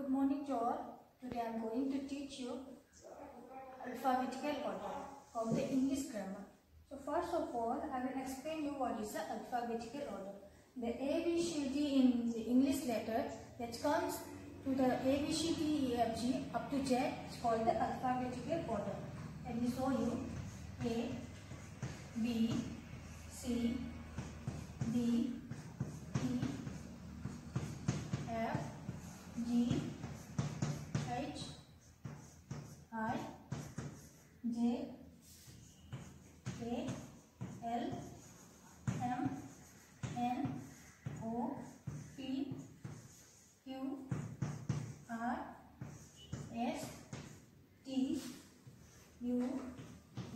Good morning to all. Today I am going to teach you alphabetical order of the English grammar. So first of all, I will explain you what is the alphabetical order. The A, B, C, D in the English letter that comes to the A, B, C, D, E, F, G up to Z is called the alphabetical order. Let me show you. A, B, C, D, E, F, G, H, I, J, K, L, M, N, O, P, Q, R, S, T, U,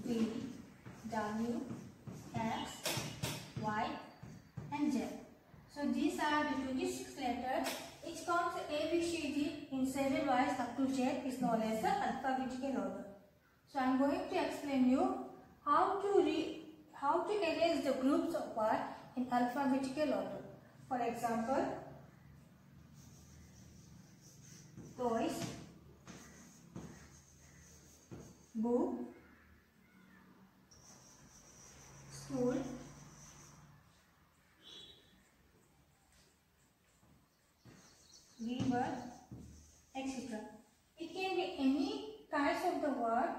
V, W, X, Y, and Z. So these are the 26 letters. Each comes A, B, C, D in several wise up to Z is known as the alphabetical order. So I am going to explain you how to arrange the groups of words in alphabetical order. For example, toys, book, school, river, etc. It can be any kinds of the word,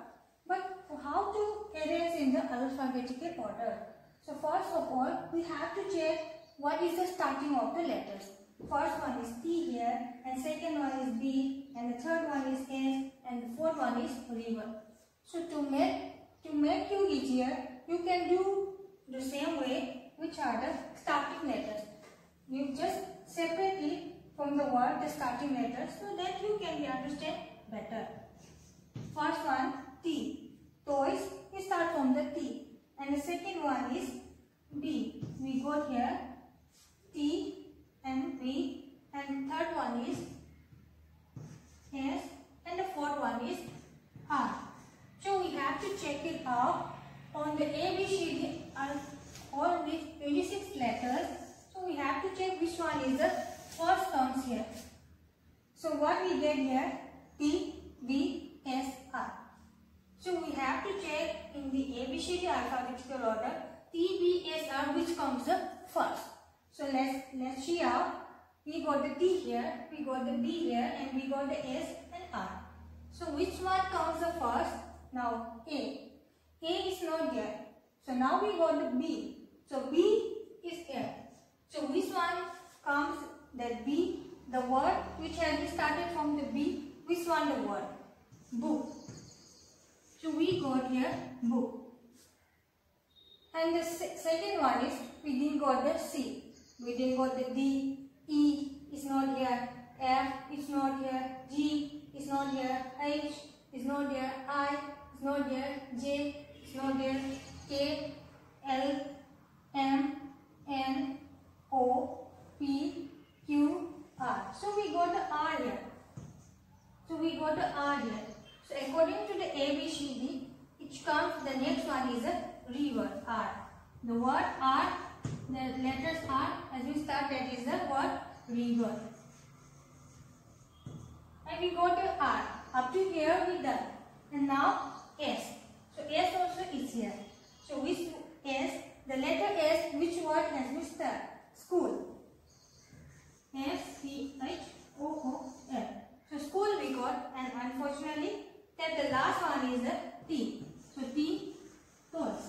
but how to arrange in the alphabetical order? So first of all, we have to check what is the starting of the letters. First one is T here, and second one is B, and the third one is S, and the fourth one is river. So to make you easier, you can do the same way, which are the starting letters. You just separately from the word the starting letters, so that you can understand better. First one, T. Toys, we start from the T. And the second one is B. We got here T and B. And third one is S. And the fourth one is R. So we have to check it out on the A, B, C, D, all these 26 letters. So we have to check which one is the first comes here. So what we get here, T, B, S, R. So we have to check in the ABCD alphabetical order, T, B, S, R, which comes the first. So let's see out. We got the T here, we got the B here, and we got the S and R. So which one comes the first? Now A. A is not there. So now we got the B. So B is here. So which one comes? That B, the word which has been started from the B, which one the word? Book. So we got here book. And the second one is, we didn't got the C. We didn't got the D, E is not here, F is not here, G is not here, H is not here, I is not here, J is not here, K, L, M, N, O, P, Q, R. So we got the R here. So according to the A, B, C, D, it comes, the next one is a river, R. The word R, the letters R, as we start, that is the word river. And we got the R. Up to here we done. And now S. So S also is here. So which S, the letter S, which word has been started? School. S-C-H-O-O-L. So school we got, and unfortunately that the last one is the T. So T, toys.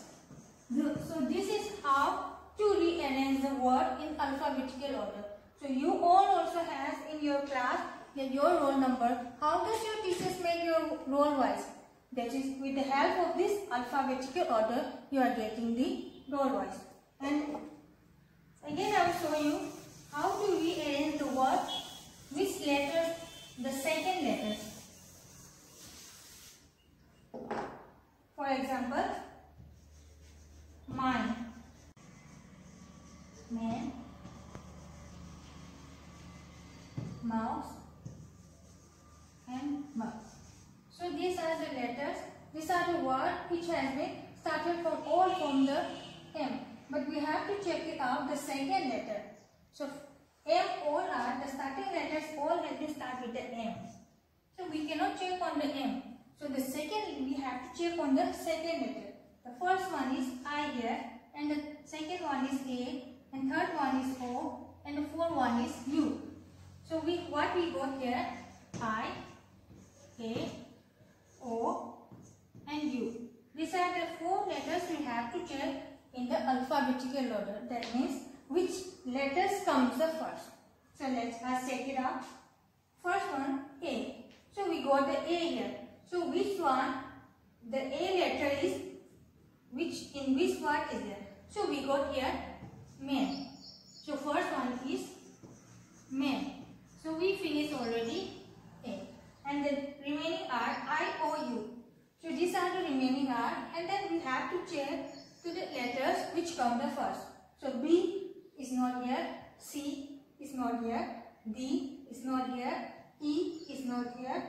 So this is how to rearrange the word in alphabetical order. So you all also have in your class that your roll number. How does your teachers make your roll wise? That is with the help of this alphabetical order you are getting the roll wise. And again I will show you how to rearrange the word, which letters, the second letters. For example, mine, man, mouse, and mouse. So these are the letters, these are the words which has been started from the M. But we have to check it out the second letter. So M, all are the starting letters all have been started with the M. So we cannot check on the M. So the second, we have to check on the second letter. The first one is I here, and the second one is A, and third one is O, and the fourth one is U. So what we got here, I, A, O, and U. These are the four letters we have to check in the alphabetical order. That means which letters comes the first. So let's check it out. First one, A. So we got the A here. So which one, the A letter is, in which word is there? So we got here man. So first one is man. So we finished already A. And the remaining are I, O, U. So these are the remaining are, and then we have to check to the letters which come the first. So B is not here, C is not here, D is not here, E is not here,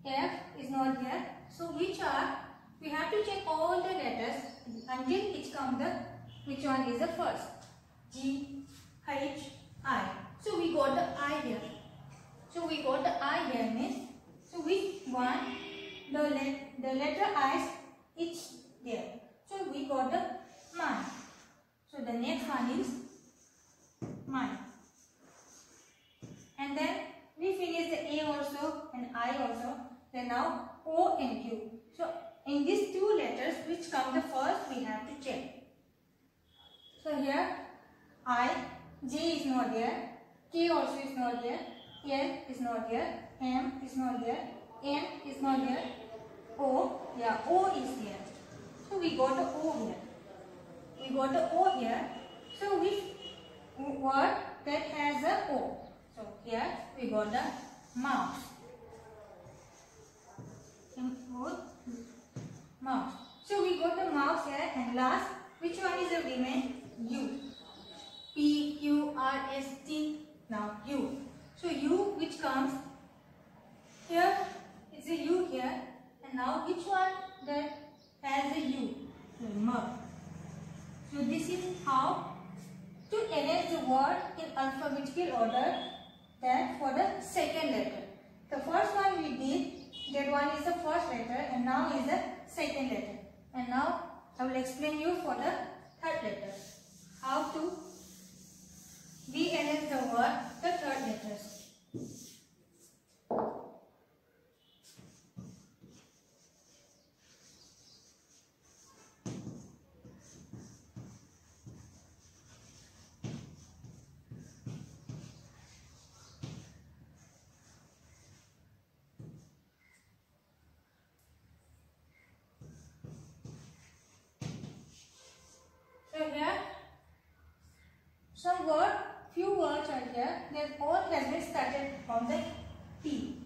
F is not here. So which are, we have to check all the letters until it comes the, which one is the first. G, H, I. So we got the I here. So we got the I here means, so which one, the letter I is there. So we got the mine. So the next one is mine. And then we finish the A also and I also. Then now O and Q. So in these two letters which come the first, we have to check. So here I, J is not there, K also is not there, L is not there, M is not there, N is not there, O, yeah, O is here. So we got the O here. We got the O here. So which word that has a O? So here we got the mouse. Mouse. So we got the mouse here, and last, which one is the remain? U. P, Q, R, S, T. Now U. So U which comes here is a U here, and now which one that has a U? The mug. So this is how to arrange the word in alphabetical order. That for the second letter. The first one we did, that one is the first letter, and now is the second letter. And now I will explain you for the third letter. How to rearrange the word, the third letters. So here, few words are here. They all have been started from the P.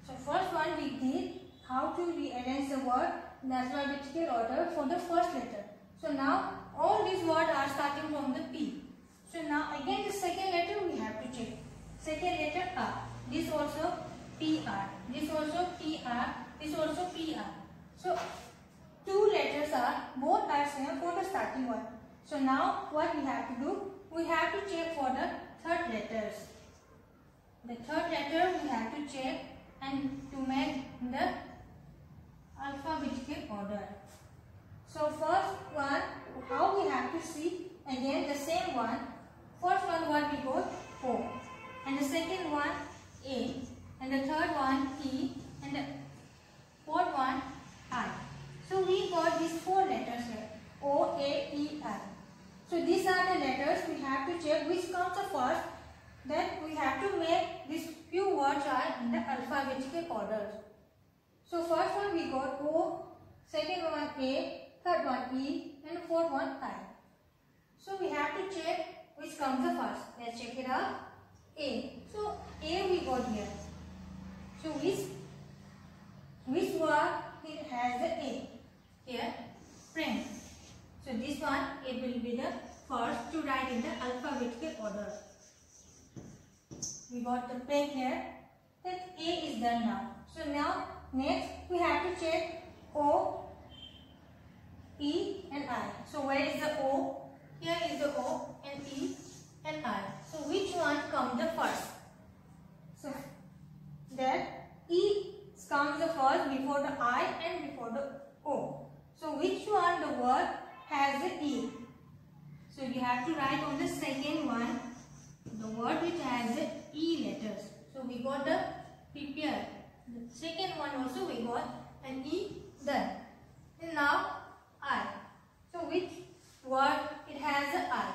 So first one we did how to rearrange the word in alphabetical order for the first letter. So now all these words are starting from the P. So now again the second letter we have to check. Second letter R. This also PR. This also PR. This also PR. So two letters are, both are same for the starting one. So now what we have to do? We have to check for the third letters. The third letter we have to check and to make the alphabetical order. So first one, how we have to see, again the same one. First one what we got? O. And the second one A. And the third one E. And the fourth one I. So we got these four letters here. O, A, E, I. So these are the letters we have to check which comes the first. Then we have to make these few words are in the alphabetical order. So first one we got O, second one A, third one E, and the fourth one I. So we have to check which comes the first. Let's check it out. A. So A we got here. So which word it has the A? Here, friend. So this one, it will be the first to write in the alphabetical order. We got the pen here. That A is done now. So now next we have to check O, E and I. So where is the O? Here is the O and E and I. So which one comes the first? So comes the first before the I and before the O. So which one the word has the E? So you have to write on the second one the word which has the E letters. So we got the prepare. The second one also we got an E done. And now I. So which word it has the I?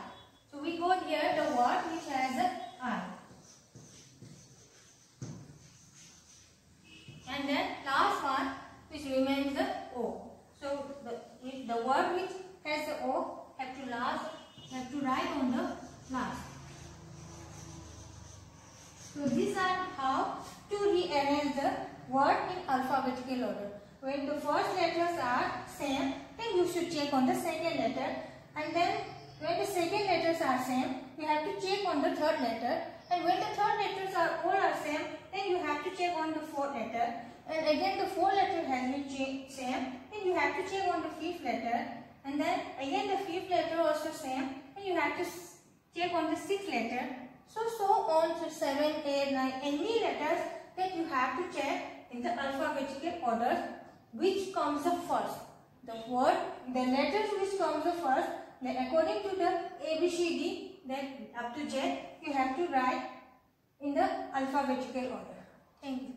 So we got here the word which has the I. And then last one which remains the O. So the word which has the O have to write on the last. So these are how to rearrange the word in alphabetical order. When the first letters are same, then you should check on the second letter, and then when the second letters are same, you have to check on the third letter, and when the third letters are all are same, then you have to check on the fourth letter, and again the fourth letter has been same, then you have to check on the fifth letter, and then again the fifth letter also same, and you have to check on the sixth letter. So on to 7, 8, 9, any letters that you have to check in the alphabetical order which comes the first. The letters which comes the first, then according to the ABCD, then up to Z, you have to write in the alphabetical order. Thank you.